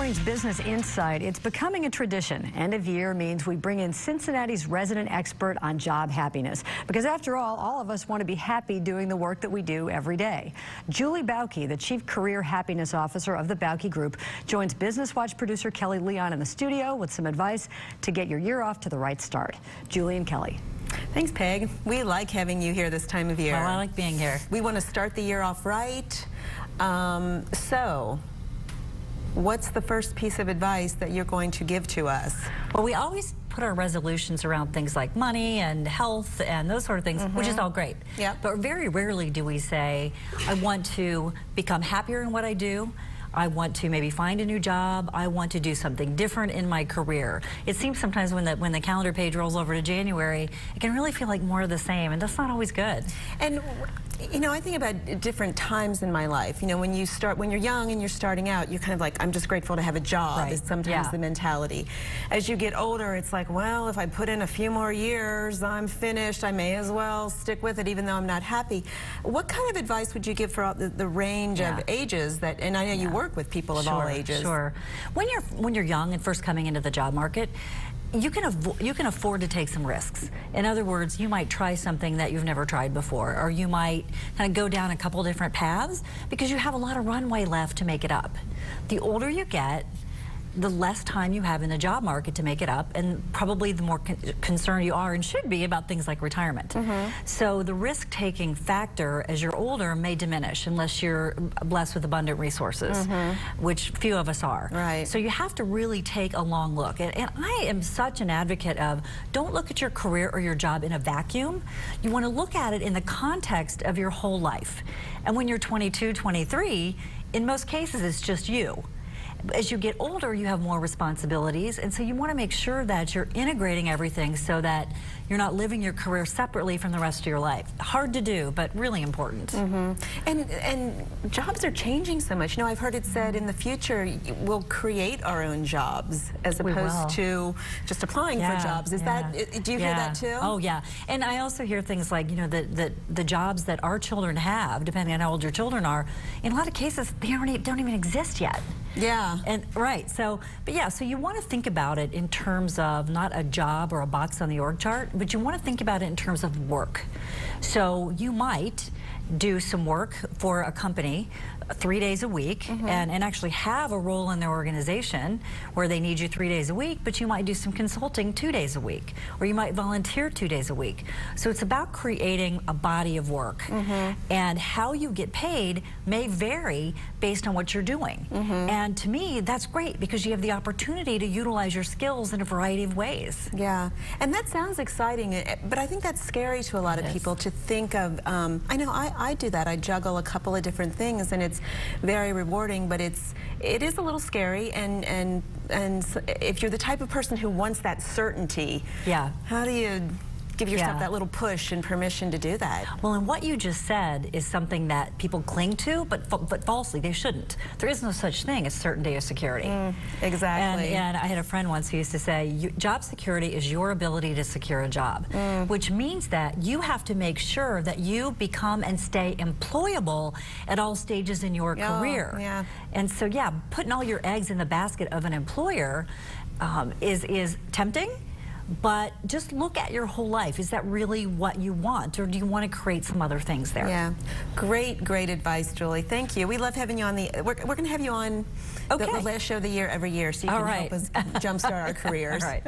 morning's Business Insight. It's becoming a tradition. End of year means we bring in Cincinnati's resident expert on job happiness. Because after all of us want to be happy doing the work that we do every day. Julie Bauke, the Chief Career Happiness Officer of the Bauke Group, joins Business Watch producer Kelly Leon in the studio with some advice to get your year off to the right start. Julie and Kelly. Thanks, Peg. We like having you here this time of year. Well, I like being here. We want to start the year off right. So, what's the first piece of advice that you're going to give to us? Well, we always put our resolutions around things like money and health and those sort of things, which is all great. Yep. But very rarely do we say, I want to become happier in what I do. I want to maybe find a new job. I want to do something different in my career. It seems sometimes when the calendar page rolls over to January, it can really feel like more of the same, and that's not always good. And you know, I think about different times in my life. You know, when you're young and you're starting out, you're kind of like, I'm just grateful to have a job. Right. Is sometimes the mentality. As you get older, it's like, well, if I put in a few more years, I'm finished. I may as well stick with it, even though I'm not happy. What kind of advice would you give for the range of ages that? And I know you work with people of all ages. Sure. When you're young and first coming into the job market, you can afford to take some risks. In other words, you might try something that you've never tried before, or you might kind of go down a couple different paths because you have a lot of runway left to make it up. The older you get, the less time you have in the job market to make it up, and probably the more concerned you are and should be about things like retirement. So the risk-taking factor as you're older may diminish unless you're blessed with abundant resources, which few of us are. Right. So you have to really take a long look. And I am such an advocate of, don't look at your career or your job in a vacuum. You want to look at it in the context of your whole life. And when you're 22, 23, in most cases it's just you. As you get older, you have more responsibilities, and so you want to make sure that you're integrating everything so that you're not living your career separately from the rest of your life. Hard to do, but really important. And jobs are changing so much. You know, I've heard it said in the future we'll create our own jobs as opposed to just applying for jobs. Is that? Do you hear that too? Oh yeah, and I also hear things like, you know, the jobs that our children have, depending on how old your children are, in a lot of cases they don't even exist yet. Yeah. And right, so, but yeah, so you want to think about it in terms of not a job or a box on the org chart, but you want to think about it in terms of work. So you might do some work for a company 3 days a week and actually have a role in their organization where they need you 3 days a week, but you might do some consulting 2 days a week, or you might volunteer 2 days a week. So it's about creating a body of work, and how you get paid may vary based on what you're doing. And to me, that's great because you have the opportunity to utilize your skills in a variety of ways. Yeah, and that sounds exciting, but I think that's scary to a lot of people to think of. I know I do that. I juggle a couple of different things, and it's very rewarding, but it is a little scary, and if you're the type of person who wants that certainty, how do you give yourself that little push and permission to do that? Well, and what you just said is something that people cling to, but falsely. They shouldn't. There is no such thing as certainty of security. Exactly. And I had a friend once who used to say, job security is your ability to secure a job, which means that you have to make sure that you become and stay employable at all stages in your career. And so, yeah, putting all your eggs in the basket of an employer is tempting. But just look at your whole life. Is that really what you want, or do you want to create some other things there? Yeah, great advice, Julie. Thank you. We love having you on the. We're going to have you on the last show of the year every year, so you can help us jumpstart our careers. All right.